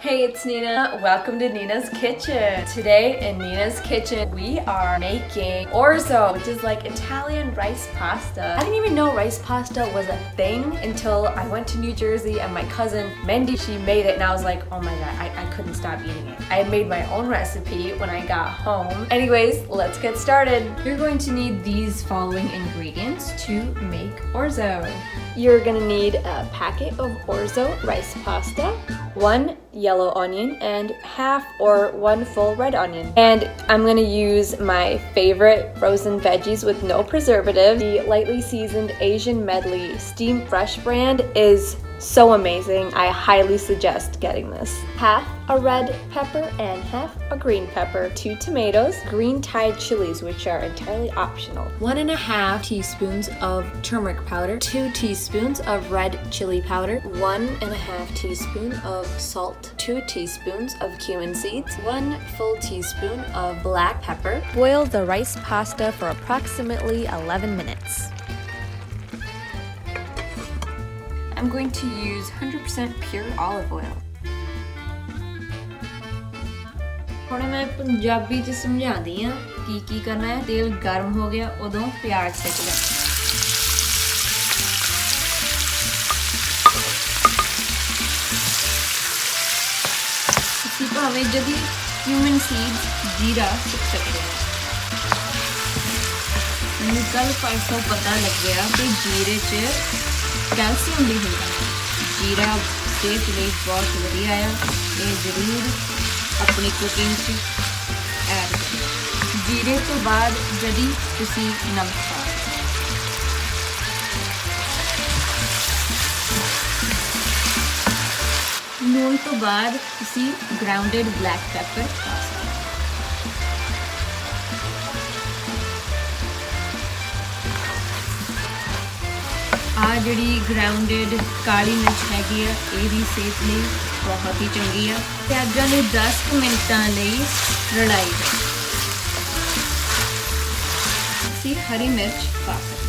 Hey, it's Nina. Welcome to Nina's Kitchen. Today in Nina's Kitchen, we are making Orzo, which is like Italian rice pasta. I didn't even know rice pasta was a thing until I went to New Jersey and my cousin Mendy, she made it and I was like, oh my god, I couldn't stop eating it. I made my own recipe when I got home. Anyways, let's get started. You're going to need these following ingredients to make Orzo. You're gonna need a packet of Orzo rice pasta, 1 yellow onion, and half or 1 full red onion. And I'm gonna use my favorite frozen veggies with no preservative. The lightly seasoned Asian Medley Steam Fresh brand is so amazing. I highly suggest getting this. Half a red pepper and half a green pepper, 2 tomatoes, green Thai chilies, which are entirely optional, 1.5 teaspoons of turmeric powder, 2 teaspoons of red chili powder, 1.5 teaspoon of salt, 2 teaspoons of cumin seeds, 1 full teaspoon of black pepper. Boil the rice pasta for approximately 11 minutes. I'm going to use 100% pure olive oil. ਹੁਣ ਮੈਂ ਪੰਜਾਬੀ ਚ ਸਮਝਾਉਂਦੀ ਆ ਕੀ ਕਰਨਾ ਹੈ। ਤੇਲ ਗਰਮ ਹੋ ਗਿਆ ਉਦੋਂ ਪਿਆਜ਼ ਸਿੱਟ ਲਿਆ। ਤੁਸੀਂ ਭਾਵੇਂ ਜਦੀ cumin seeds ਜੀਰਾ ਸਿੱਟ ਸਕਦੇ ਹੋ। ਮੈਨੂੰ ਕੱਲ ਪਰਸੋਂ ਪਤਾ ਲੱਗਿਆ ਕਿ ਜੀਰੇ ਚ ਕੈਲਸ਼ੀਅਮ ਵੀ ਹੁੰਦਾ। ਜੀਰਾ ਸਿਹਤ ਲਈ ਬਹੁਤ ਵਧੀਆ ਆ। ਇਹ ਜ਼ਰੂਰ ਆਪਣੀ ਕੁਕਿੰਗ 'ਚ ਐਡ ਕਰੋ। ਜੀਰੇ ਤੋਂ ਬਾਅਦ ਜਦੀ ਤੁਸੀਂ ਨਮਕ ਪਾ ਨੂਨ ਤੋਂ ਬਾਅਦ ਤੁਸੀਂ ਗਰਾਊਂਡਡ ਬਲੈਕ ਪੈਪਰ ਪਾ ਸਕਦੇ। ਆ ਜਿਹੜੀ ਗਰਾਊਂਡਡ ਕਾਲੀ ਮਿਰਚ ਹੈਗੀ ਆ ਇਹ ਵੀ ਸਿਹਤ ਲਈ ਬਹੁਤ ਹੀ ਚੰਗੀ ਆ। ਪਿਆਜ਼ਾਂ ਨੂੰ 10 ਮਿੰਟਾਂ ਲਈ ਰਲਾਈ ਜਾਓ। ਅਸੀਂ ਹਰੀ ਮਿਰਚ ਪਾ ਸਕਦੇ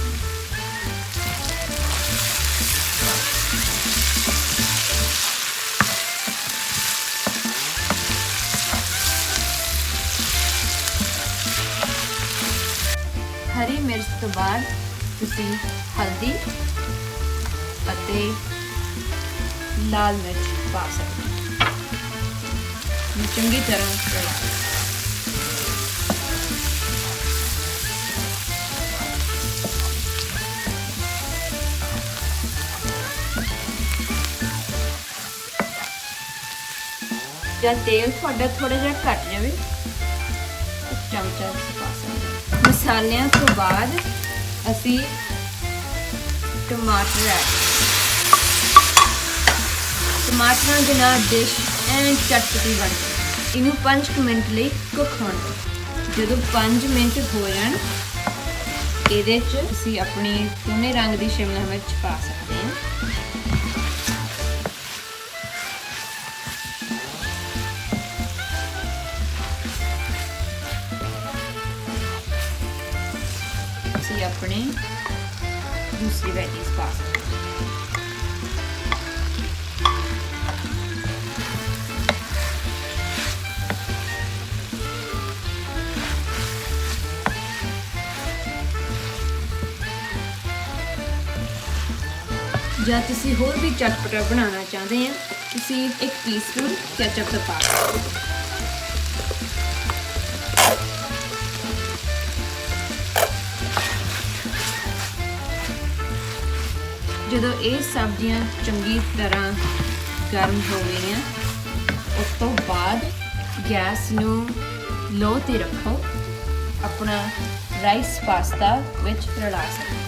ਹਾਂ। ਹਰੀ ਮਿਰਚ ਤੋਂ ਬਾਅਦ ਤੁਸੀਂ ਹਲਦੀ ਅਤੇ ਲਾਲ ਮਿਰਚ ਪਾ ਸਕਦੇ ਹੋ। ਚੰਗੀ ਤਰ੍ਹਾਂ ਰਲਾਓ। ਜਦ ਤੇਲ ਤੁਹਾਡਾ ਥੋੜਾ ਜਿਹਾ ਘੱਟ ਜਾਵੇ ਇੱਕ ਚਮਚਾ ਪਾ ਸਕਦੇ ਹੋ। ਮਸਾਲਿਆਂ ਤੋਂ ਬਾਅਦ ਅਸੀਂ ਟਮਾਟਰ ਐਡ। ਟਮਾਟਰਾਂ ਦੇ ਨਾਲ ਡਿਸ਼ ਐਨ ਚਟਪਟੀ ਬਣ ਜਾਏ। ਇਹਨੂੰ 5 ਮਿੰਟ ਲਈ ਕੁੱਕ ਹੋਣ ਦਿਓ। ਜਦੋਂ 5 ਮਿੰਟ ਹੋ ਜਾਣ ਇਹਦੇ 'ਚ ਅਸੀਂ ਆਪਣੀ ਸੋਨੇ ਰੰਗ ਦੀ ਸ਼ਿਮਲਾ ਮਿਰਚ ਪਾ ਸਕਦੇ ਹਾਂ। ਅਸੀਂ ਆਪਣੇ दूसरी वेजीज पा सकते हैं। ਜਾਂ ਤੁਸੀਂ ਹੋਰ ਵੀ ਚਟਪਟਾ ਬਣਾਉਣਾ ਚਾਹੁੰਦੇ ਆ ਤੁਸੀਂ 1 ਟੀਸਪੂਨ ਕੈਚਅਪ ਦਾ ਪਾ ਸਕਦੇ ਹੋ। ਜਦੋਂ ਇਹ ਸਬਜ਼ੀਆਂ ਚੰਗੀ ਤਰ੍ਹਾਂ ਗਰਮ ਹੋ ਗਈਆਂ ਉਸ ਤੋਂ ਬਾਅਦ ਗੈਸ ਨੂੰ ਲੋ ਤੇ ਰੱਖੋ। ਆਪਣਾ ਰਾਈਸ ਪਾਸਤਾ ਵਿੱਚ ਰਲਾ ਸਕਦੇ ਹੋ।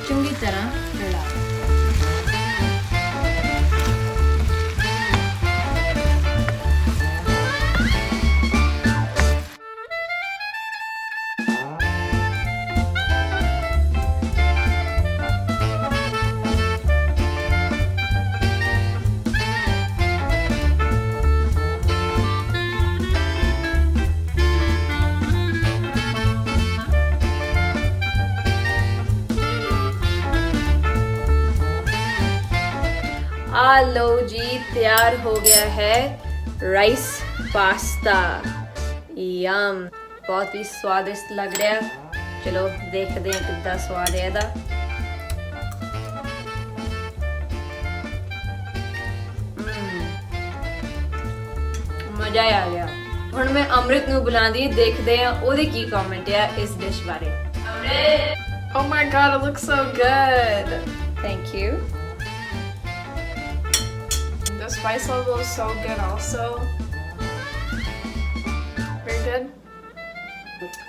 ਚੰਗੀ ਤਰ੍ਹਾਂ ਰਲਾ। लो जी तैयार हो गया है राइस पास्ता यम बहुत ही स्वादिष्ट लग रहा है चलो देखते हैं कितना स्वाद है ਇਹਦਾ मजा आ गया ਹੁਣ ਮੈਂ ਅਮ੍ਰਿਤ ਨੂੰ ਬੁਲਾਉਂਦੀ ਦੇਖਦੇ ਆ ਉਹਦੇ ਕੀ ਕਮੈਂਟ ਹੈ ਇਸ ਡਿਸ਼ ਬਾਰੇ ਅਮ੍ਰਿਤ Oh my god, it looks so good. Thank you. The spice level is so good also. Very good.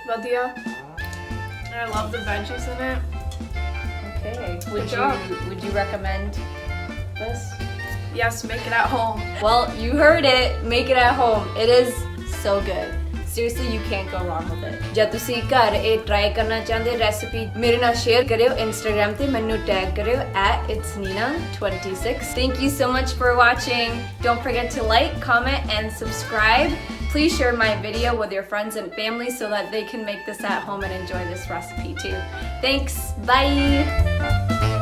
Badia. And I love the veggies in it. Okay. Would you recommend this? Yes, make it at home. Well, you heard it. Make it at home. It is so good. Seriously, you can't go wrong with it. जब तुसी घर ये try करना चाहते recipe मेरे नाल share करियो Instagram ते मैनू tag करियो @itsnina26. Thank you so much for watching. Don't forget to like, comment, and subscribe. Please share my video with your friends and family so that they can make this at home and enjoy this recipe too. Thanks. Bye.